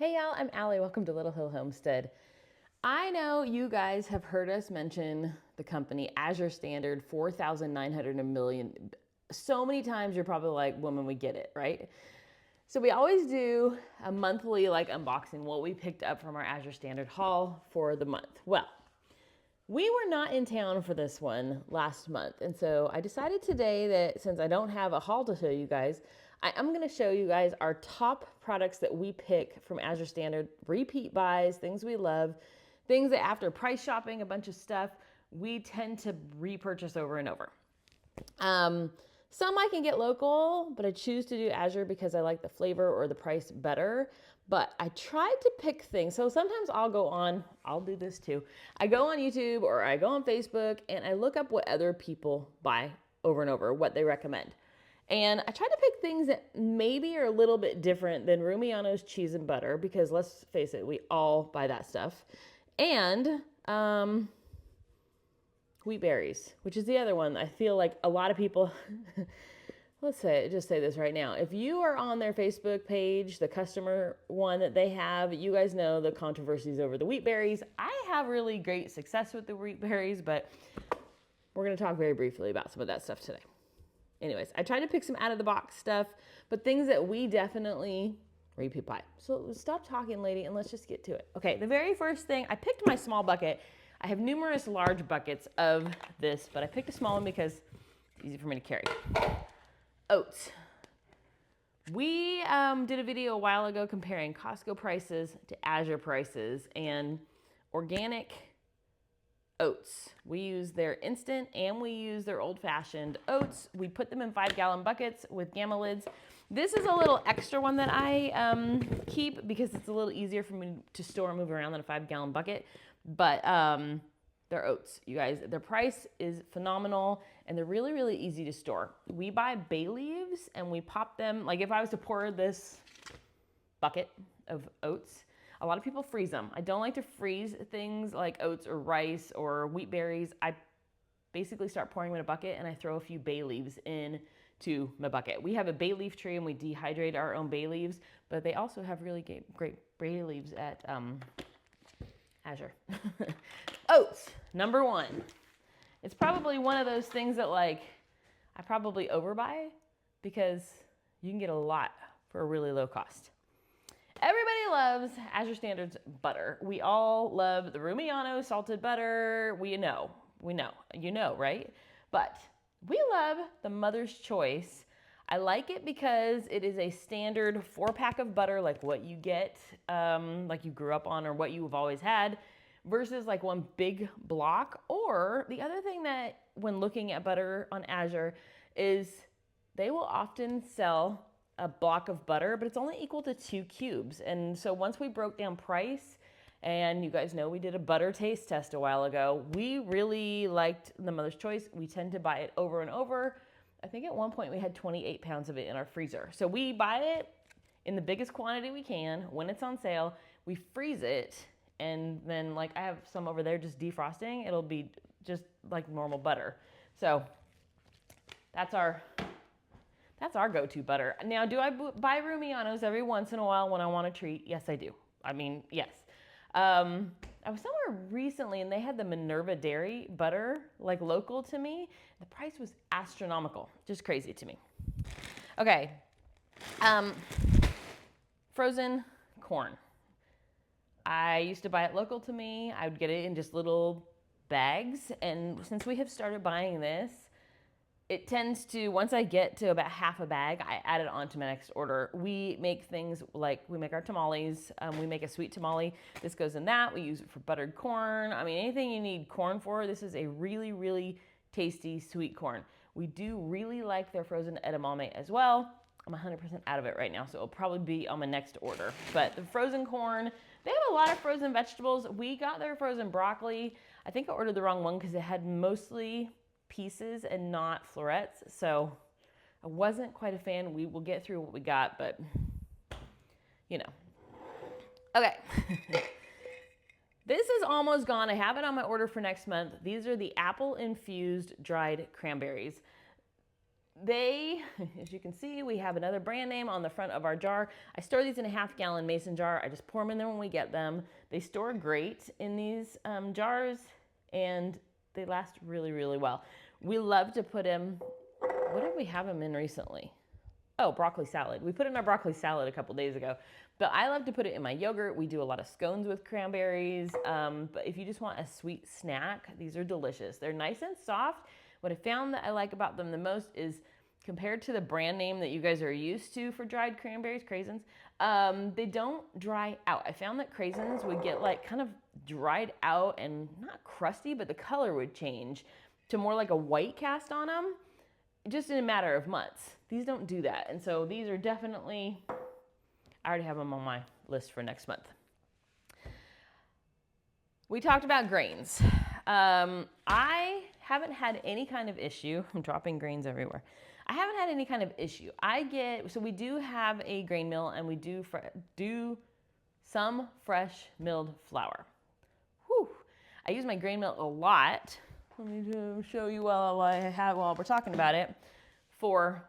Hey y'all, I'm Ali. Welcome to Little Hill Homestead. I know you guys have heard us mention the company Azure Standard 4,900 million so many times. You're probably like, woman, we get it, right? So we always do a monthly unboxing, what we picked up from our Azure Standard haul for the month. Well, we were not in town for this one last month. And so I decided today that since I don't have a haul to show you guys, I'm going to show you guys our top products that we pick from Azure Standard, repeat buys, things we love, things that after price shopping a bunch of stuff, we tend to repurchase over and over. Some I can get local, but I choose to do Azure because I like the flavor or the price better. But I tried to pick things. So sometimes I'll do this too. I go on YouTube or I go on Facebook and I look up what other people buy over and over, what they recommend. And I tried to pick things that maybe are a little bit different than Rianos cheese and butter, because let's face it, we all buy that stuff. And wheat berries, which is the other one. I feel like a lot of people, just say this right now. If you are on their Facebook page, the customer one that they have, you guys know the controversies over the wheat berries. I have really great success with the wheat berries, but we're going to talk very briefly about some of that stuff today. Anyways, I tried to pick some out of the box stuff, but things that we definitely repeat buy. So stop talking, lady, and let's just get to it. Okay, the very first thing, I picked my small bucket. I have numerous large buckets of this, but I picked a small one because it's easy for me to carry. Oats. We did a video a while ago comparing Costco prices to Azure prices, and organic oats. We use their instant and we use their old-fashioned oats. We put them in 5-gallon buckets with gamma lids. This is a little extra one that I keep because it's a little easier for me to store and move around than a 5-gallon bucket. But they're oats, you guys. Their price is phenomenal and they're really, really easy to store. We buy bay leaves and we pop them. Like if I was to pour this bucket of oats, a lot of people freeze them. I don't like to freeze things like oats or rice or wheat berries. I basically start pouring them in a bucket and I throw a few bay leaves into my bucket. We have a bay leaf tree and we dehydrate our own bay leaves, but they also have really great bay leaves at Azure. Oats, number one. It's probably one of those things that I probably overbuy because you can get a lot for a really low cost. Everybody loves Azure Standard's butter. We all love the Rianos salted butter. We know, you know, right? But we love the Mother's Choice. I like it because it is a standard 4-pack of butter, like what you get, like you grew up on or what you've always had, versus like one big block. Or the other thing that when looking at butter on Azure is they will often sell a block of butter, but it's only equal to 2 cubes. And so once we broke down price, and you guys know we did a butter taste test a while ago, we really liked the Mother's Choice. We tend to buy it over and over. I think at one point we had 28 pounds of it in our freezer. So we buy it in the biggest quantity we can. When it's on sale, we freeze it. And then I have some over there just defrosting. It'll be just like normal butter. So that's our go-to butter. Now, do I buy Rianos every once in a while when I want a treat? Yes, I do. I mean, yes. I was somewhere recently and they had the Minerva Dairy butter, local to me. The price was astronomical, just crazy to me. Okay, frozen corn. I used to buy it local to me. I would get it in just little bags. And since we have started buying this, it tends to, once I get to about half a bag, I add it on to my next order. We make things like, we make our tamales. We make a sweet tamale. This goes in that. We use it for buttered corn. I mean, anything you need corn for, this is a really, really tasty sweet corn. We do really like their frozen edamame as well. I'm 100% out of it right now, so it'll probably be on my next order. But the frozen corn, they have a lot of frozen vegetables. We got their frozen broccoli. I think I ordered the wrong one because it had mostly pieces and not florets, so I wasn't quite a fan. We will get through what we got, but you know. Okay. This is almost gone. I have it on my order for next month. These are the apple infused dried cranberries. They, as you can see, we have another brand name on the front of our jar. I store these in a 1/2 gallon mason jar. I just pour them in there when we get them. They store great in these jars, and they last really, really well. We love to put them, what did we have them in recently? Oh, broccoli salad. We put it in our broccoli salad a couple days ago. But I love to put it in my yogurt. We do a lot of scones with cranberries. But if you just want a sweet snack, these are delicious. They're nice and soft. What I found that I like about them the most is compared to the brand name that you guys are used to for dried cranberries, craisins, they don't dry out. I found that craisins would get like kind of dried out and not crusty, but the color would change to more like a white cast on them just in a matter of months. These don't do that. And so these are definitely, I already have them on my list for next month. We talked about grains. I haven't had any kind of issue. I'm dropping grains everywhere. I haven't had any kind of issue. So we do have a grain mill, and we do some fresh milled flour. Whew. I use my grain mill a lot. Let me show you while we're talking about it. For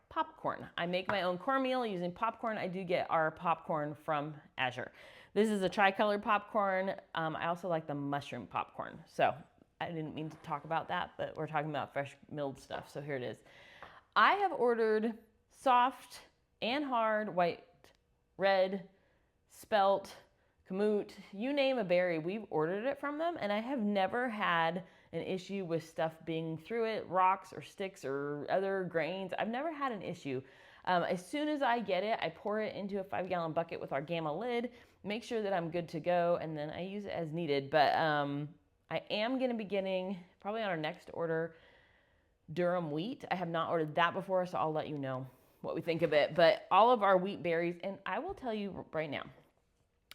popcorn. I make my own cornmeal using popcorn. I do get our popcorn from Azure. This is a tri-colored popcorn. I also like the mushroom popcorn. So I didn't mean to talk about that, but we're talking about fresh milled stuff. So here it is. I have ordered soft and hard, white, red, spelt, kamut, you name a berry, we've ordered it from them, and I have never had an issue with stuff being through it, rocks or sticks or other grains. I've never had an issue. As soon as I get it, I pour it into a 5-gallon bucket with our Gamma lid, make sure that I'm good to go, and then I use it as needed. But I am going to be getting, probably on our next order, Durham wheat. I have not ordered that before, so I'll let you know what we think of it. But all of our wheat berries, and I will tell you right now,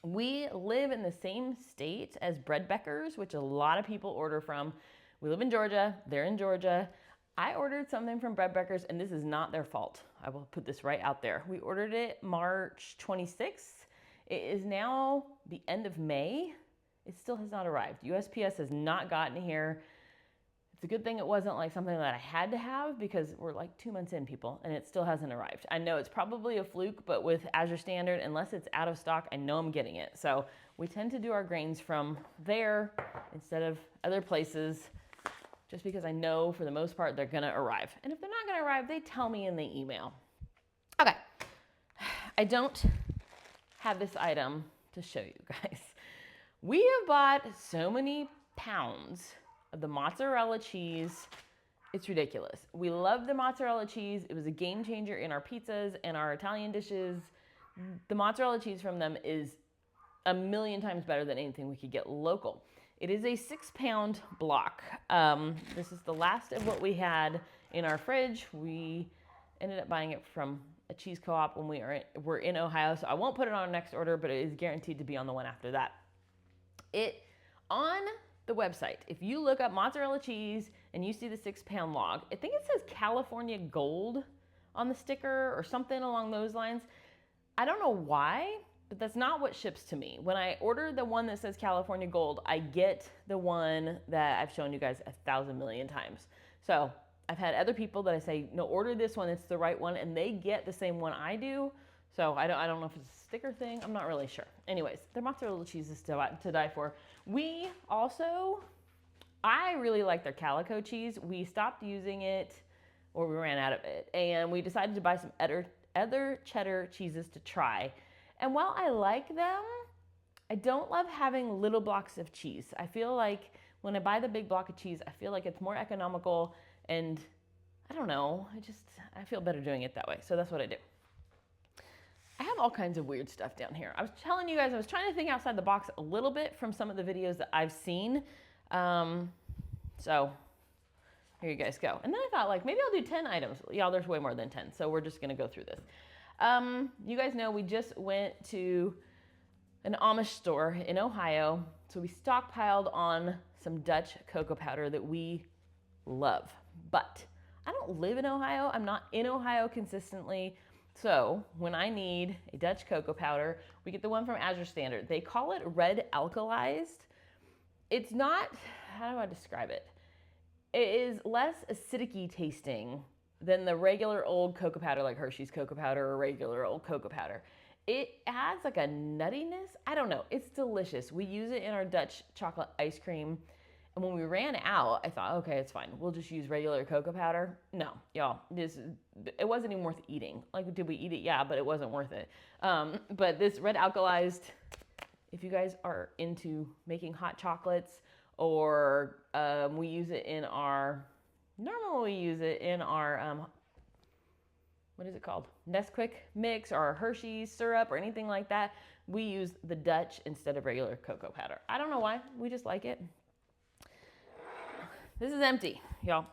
we live in the same state as Breadbeckers, which a lot of people order from. We live in Georgia. They're in Georgia. I ordered something from Breadbeckers, and this is not their fault. I will put this right out there. We ordered it March 26th. It is now the end of May. It still has not arrived. USPS has not gotten here. It's a good thing it wasn't like something that I had to have, because we're like 2 months in, people, and it still hasn't arrived. I know it's probably a fluke, but with Azure Standard, unless it's out of stock, I know I'm getting it. So we tend to do our grains from there instead of other places, just because I know for the most part they're gonna arrive. And if they're not gonna arrive, they tell me in the email. Okay, I don't have this item to show you guys. We have bought so many pounds of the mozzarella cheese. It's ridiculous. We love the mozzarella cheese. It was a game changer in our pizzas and our Italian dishes. The mozzarella cheese from them is a million times better than anything we could get local. It is a 6-pound block. This is the last of what we had in our fridge. We ended up buying it from a cheese co-op when we're in Ohio, so I won't put it on our next order, but it is guaranteed to be on the one after that. On the website, if you look up mozzarella cheese and you see the 6-pound log, I think it says California Gold on the sticker or something along those lines. I don't know why, but that's not what ships to me. When I order the one that says California Gold, I get the one that I've shown you guys 1,000 million times. So I've had other people that I say, no, order this one, it's the right one, and they get the same one I do. So I don't know if it's a sticker thing. I'm not really sure. Anyways, their mozzarella cheese is to die for. I really like their calico cheese. We stopped using it, or we ran out of it, and we decided to buy some other cheddar cheeses to try. And while I like them, I don't love having little blocks of cheese. I feel like when I buy the big block of cheese, I feel like it's more economical, and I don't know, I feel better doing it that way. So that's what I do. I have all kinds of weird stuff down here. I was telling you guys, I was trying to think outside the box a little bit from some of the videos that I've seen. So here you guys go. And then I thought, like, maybe I'll do 10 items. Y'all, there's way more than 10, so we're just gonna go through this. You guys know we just went to an Amish store in Ohio, so we stockpiled on some Dutch cocoa powder that we love. But I don't live in Ohio. I'm not in Ohio consistently. So when I need a Dutch cocoa powder, we get the one from Azure Standard. They call it red alkalized. It's not, how do I describe it? It is less acidic-y tasting than the regular old cocoa powder, like Hershey's cocoa powder or regular old cocoa powder. It adds like a nuttiness. I don't know. It's delicious. We use it in our Dutch chocolate ice cream. And when we ran out, I thought, okay, it's fine. We'll just use regular cocoa powder. No, y'all, it wasn't even worth eating. Like, did we eat it? Yeah, but it wasn't worth it. But this red alkalized, if you guys are into making hot chocolates, or normally we use it in our, what is it called? Nesquik mix or Hershey's syrup or anything like that. We use the Dutch instead of regular cocoa powder. I don't know why. We just like it. This is empty, y'all.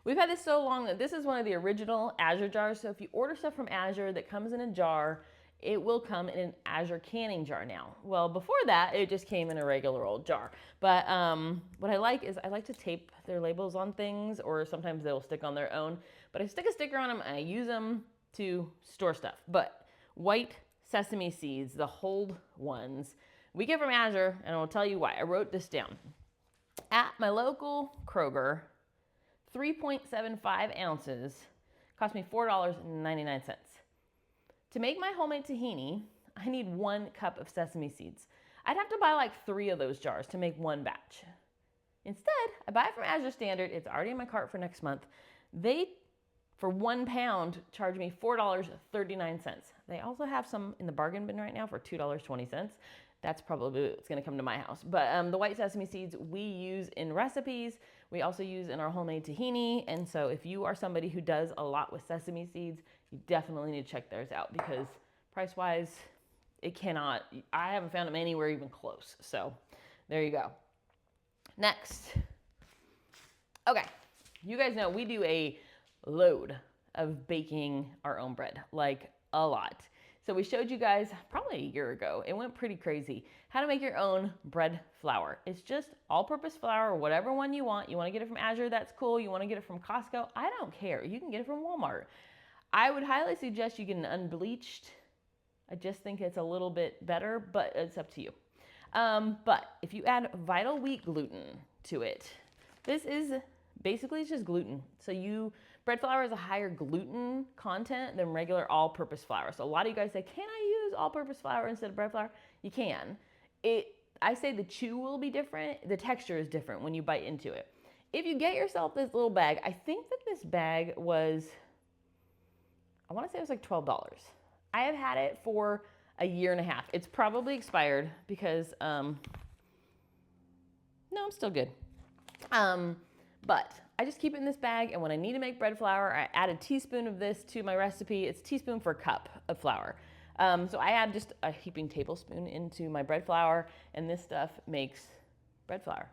We've had this so long that this is one of the original Azure jars. So if you order stuff from Azure that comes in a jar, it will come in an Azure canning jar now. Well, before that, it just came in a regular old jar. But what I like is I like to tape their labels on things, or sometimes they'll stick on their own. But I stick a sticker on them and I use them to store stuff. But white sesame seeds, the hold ones, we get from Azure, and I'll tell you why. I wrote this down. At my local Kroger, 3.75 ounces cost me $4.99. To make my homemade tahini, I need 1 cup of sesame seeds. I'd have to buy like 3 of those jars to make 1 batch. Instead, I buy it from Azure Standard. It's already in my cart for next month. They, for 1 pound, charge me $4.39. They also have some in the bargain bin right now for $2.20. That's probably what's going to come to my house. But the white sesame seeds we use in recipes. We also use in our homemade tahini. And so if you are somebody who does a lot with sesame seeds, you definitely need to check theirs out, because price-wise, I haven't found them anywhere even close. So there you go. Next. Okay. You guys know we do a load of baking our own bread, like a lot. So we showed you guys probably a year ago, it went pretty crazy, how to make your own bread flour. It's just all-purpose flour, whatever one you want. You want to get it from Azure, that's cool. You want to get it from Costco, I don't care. You can get it from Walmart. I would highly suggest you get an unbleached. I just think it's a little bit better, but it's up to you. But if you add vital wheat gluten to it, this is basically it's just gluten. So bread flour has a higher gluten content than regular all-purpose flour. So a lot of you guys say, can I use all-purpose flour instead of bread flour? You can. I say the chew will be different. The texture is different when you bite into it. If you get yourself this little bag, I think that this bag was, I want to say it was like $12. I have had it for a year and a half. It's probably expired because, no, I'm still good. But I just keep it in this bag, and when I need to make bread flour, I add a teaspoon of this to my recipe. It's a teaspoon for a cup of flour. So I add just a heaping tablespoon into my bread flour, and this stuff makes bread flour.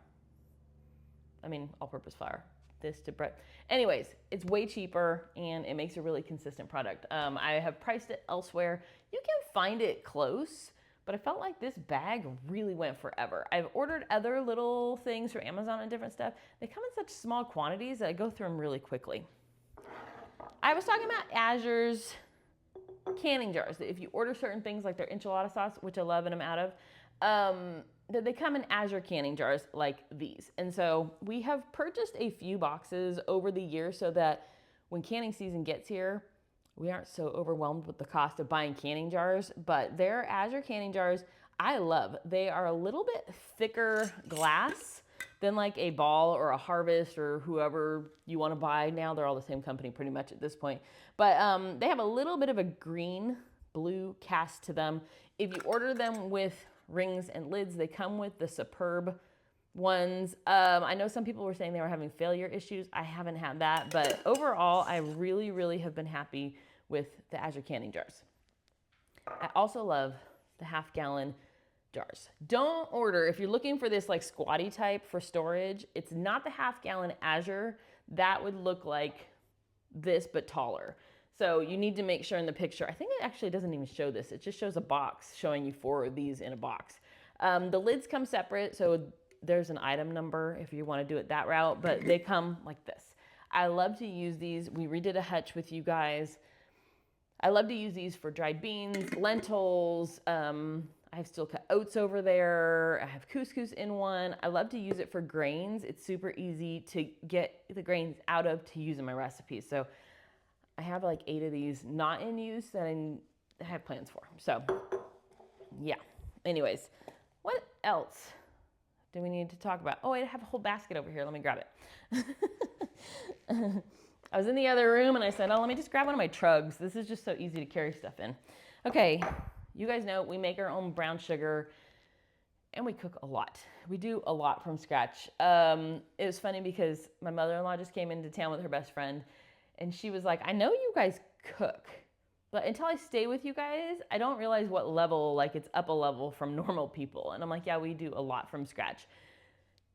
I mean, all-purpose flour. This to bread. Anyways, it's way cheaper, and it makes a really consistent product. I have priced it elsewhere. You can find it close, but I felt like this bag really went forever. I've ordered other little things from Amazon and different stuff. They come in such small quantities that I go through them really quickly. I was talking about Azure's canning jars. If you order certain things like their enchilada sauce, which I love and I'm out of, that they come in Azure canning jars like these. And so we have purchased a few boxes over the years so that when canning season gets here, we aren't so overwhelmed with the cost of buying canning jars. But their Azure canning jars, I love. They are a little bit thicker glass than like a Ball or a Harvest or whoever you want to buy. Now they're all the same company pretty much at this point. But they have a little bit of a green-blue cast to them. If you order them with rings and lids, they come with the Superb ones. I know some people were saying they were having failure issues. I haven't had that, but overall, I really, really have been happy with the Azure canning jars. I also love the half-gallon jars. Don't order, if you're looking for this like squatty type for storage, it's not the half-gallon Azure. That would look like this, but taller. So you need to make sure in the picture, I think it actually doesn't even show this. It just shows a box showing you 4 of these in a box. The lids come separate, so there's an item number if you want to do it that route, but they come like this. I love to use these. We redid a hutch with you guys. I love to use these for dried beans, lentils. I have steel cut oats over there. I have couscous in one. I love to use it for grains. It's super easy to get the grains out of to use in my recipes. So I have like 8 of these not in use that I have plans for. So yeah. Anyways, what else do we need to talk about? Oh, I have a whole basket over here. Let me grab it. I was in the other room and I said, oh, let me just grab one of my trugs. This is just so easy to carry stuff in. Okay, you guys know we make our own brown sugar and we cook a lot. We do a lot from scratch. It was funny because my mother-in-law just came into town with her best friend and she was like, I know you guys cook, but until I stay with you guys, I don't realize what level, like it's up a level from normal people. And I'm like, yeah, we do a lot from scratch.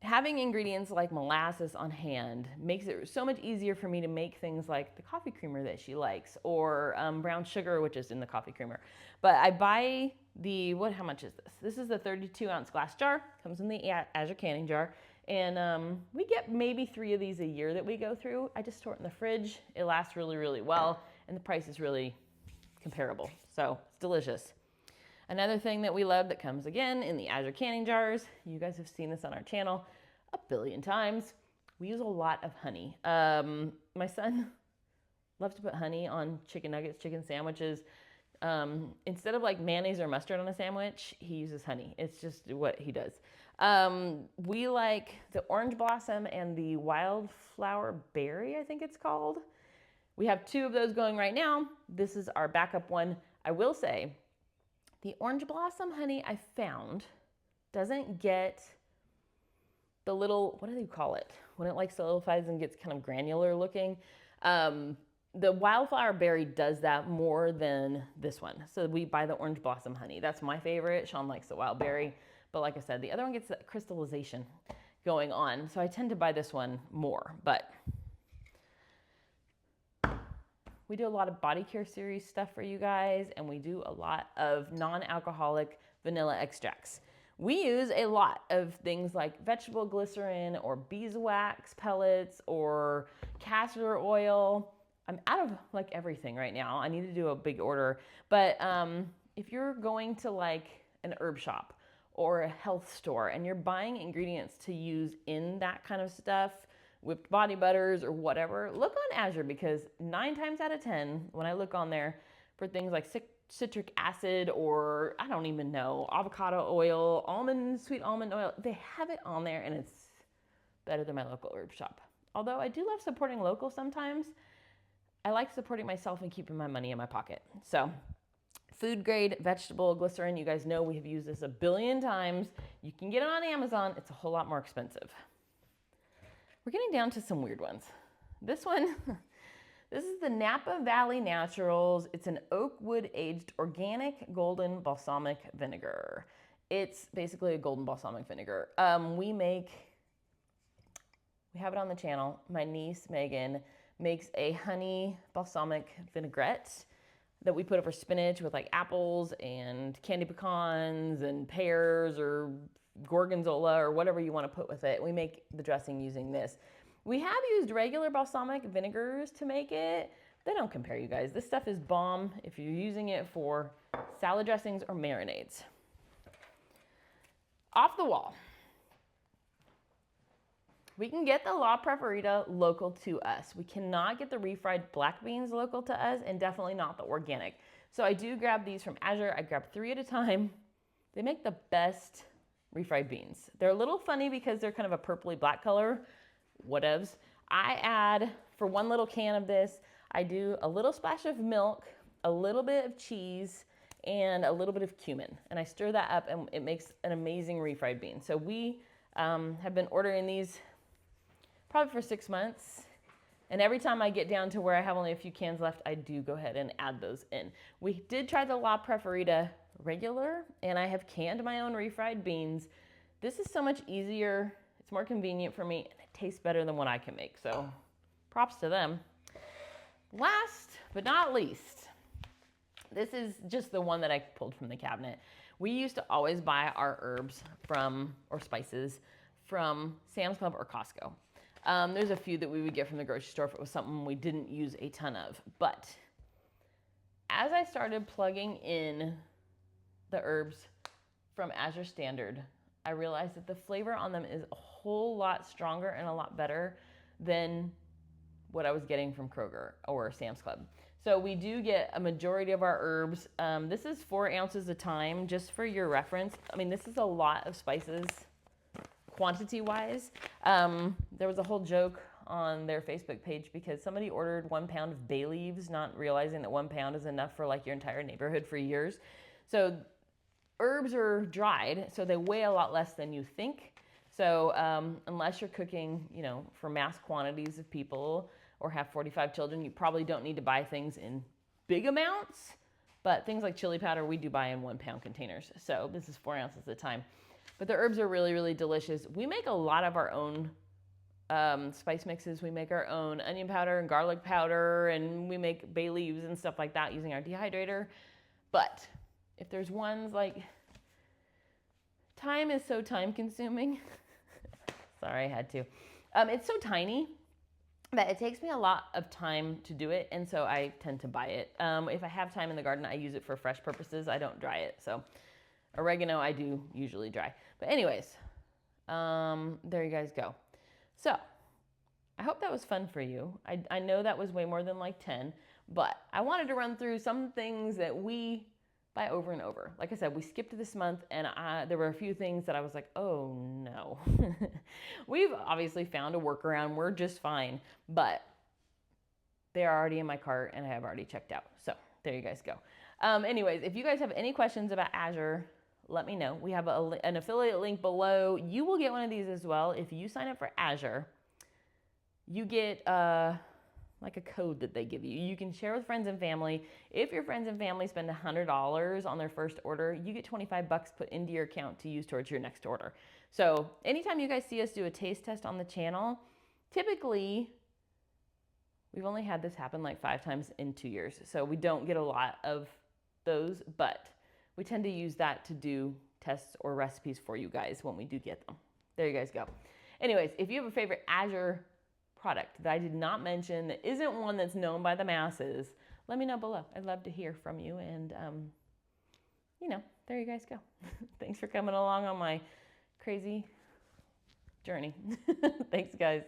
Having ingredients like molasses on hand makes it so much easier for me to make things like the coffee creamer that she likes, or brown sugar, which is in the coffee creamer. But I buy how much is this? This is the 32-ounce glass jar, comes in the Azure canning jar. And we get maybe 3 of these a year that we go through. I just store it in the fridge. It lasts really, really well. And the price is really comparable. So it's delicious. Another thing that we love that comes again in the Azure canning jars, you guys have seen this on our channel a billion times. We use a lot of honey. My son loves to put honey on chicken nuggets, chicken sandwiches. Instead of like mayonnaise or mustard on a sandwich, he uses honey. It's just what he does. We like the orange blossom and the wildflower berry, I think it's called. We have 2 of those going right now. This is our backup one. I will say, the orange blossom honey I found doesn't get the little, what do you call it? When it like solidifies and gets kind of granular looking. The wildflower berry does that more than this one. So we buy the orange blossom honey. That's my favorite. Shawn likes the wild berry. But like I said, the other one gets that crystallization going on. So I tend to buy this one more. But we do a lot of body care series stuff for you guys, and we do a lot of non-alcoholic vanilla extracts. We use a lot of things like vegetable glycerin or beeswax pellets or castor oil. I'm out of like everything right now. I need to do a big order. But if you're going to like an herb shop or a health store and you're buying ingredients to use in that kind of stuff, whipped body butters or whatever, look on Azure, because 9 times out of 10, when I look on there for things like citric acid or I don't even know, avocado oil, sweet almond oil, they have it on there and it's better than my local herb shop. Although I do love supporting local sometimes, I like supporting myself and keeping my money in my pocket. So food grade vegetable glycerin, you guys know we have used this a billion times. You can get it on Amazon. It's a whole lot more expensive. We're getting down to some weird ones. This one, this is the Napa Valley Naturals. It's an oak wood aged organic golden balsamic vinegar. It's basically a golden balsamic vinegar. We have it on the channel. My niece, Megan, makes a honey balsamic vinaigrette that we put over spinach with like apples and candy pecans and pears or gorgonzola or whatever you want to put with it. We make the dressing using this. We have used regular balsamic vinegars to make it. They don't compare, you guys. This stuff is bomb if you're using it for salad dressings or marinades. Off the wall. We can get the La Preferita local to us. We cannot get the refried black beans local to us, and definitely not the organic. So I do grab these from Azure. I grab 3 at a time. They make the best refried beans. They're a little funny because they're kind of a purpley black color, whatevs. I add, for 1 little can of this, I do a little splash of milk, a little bit of cheese, and a little bit of cumin. And I stir that up and it makes an amazing refried bean. So we have been ordering these probably for 6 months. And every time I get down to where I have only a few cans left, I do go ahead and add those in. We did try the La Preferita regular, and I have canned my own refried beans. This is so much easier. It's more convenient for me, and it tastes better than what I can make. So props to them. Last but not least, this is just the one that I pulled from the cabinet. We used to always buy our herbs or spices from Sam's Club or Costco. There's a few that we would get from the grocery store if it was something we didn't use a ton of. But as I started plugging in the herbs from Azure Standard, I realized that the flavor on them is a whole lot stronger and a lot better than what I was getting from Kroger or Sam's Club. So we do get a majority of our herbs. This is 4 ounces a time, just for your reference. I mean, this is a lot of spices quantity-wise. There was a whole joke on their Facebook page because somebody ordered 1 pound of bay leaves, not realizing that 1 pound is enough for like your entire neighborhood for years. So herbs are dried, so they weigh a lot less than you think. So unless you're cooking, you know, for mass quantities of people or have 45 children, you probably don't need to buy things in big amounts. But things like chili powder, we do buy in 1 pound containers. So this is 4 ounces at a time. But the herbs are really, really delicious. We make a lot of our own spice mixes. We make our own onion powder and garlic powder, and we make bay leaves and stuff like that using our dehydrator. But if there's ones like, time is so time consuming. Sorry, I had to. It's so tiny that it takes me a lot of time to do it, and so I tend to buy it. If I have time in the garden, I use it for fresh purposes. I don't dry it. So oregano, I do usually dry. But anyways, there you guys go. So I hope that was fun for you. I know that was way more than like 10, but I wanted to run through some things that we buy over and over. Like I said, we skipped this month, and there were a few things that I was like, oh no. We've obviously found a workaround. We're just fine, but they're already in my cart and I have already checked out. So there you guys go. Anyways, if you guys have any questions about Azure, let me know. We have an affiliate link below. You will get one of these as well. If you sign up for Azure, you get like a code that they give you. You can share with friends and family. If your friends and family spend $100 on their first order, you get 25 bucks put into your account to use towards your next order. So anytime you guys see us do a taste test on the channel, typically we've only had this happen like 5 times in 2 years. So we don't get a lot of those, but we tend to use that to do tests or recipes for you guys when we do get them. There you guys go. Anyways, if you have a favorite Azure product that I did not mention that isn't one that's known by the masses, let me know below. I'd love to hear from you. And, you know, there you guys go. Thanks for coming along on my crazy journey. Thanks, guys.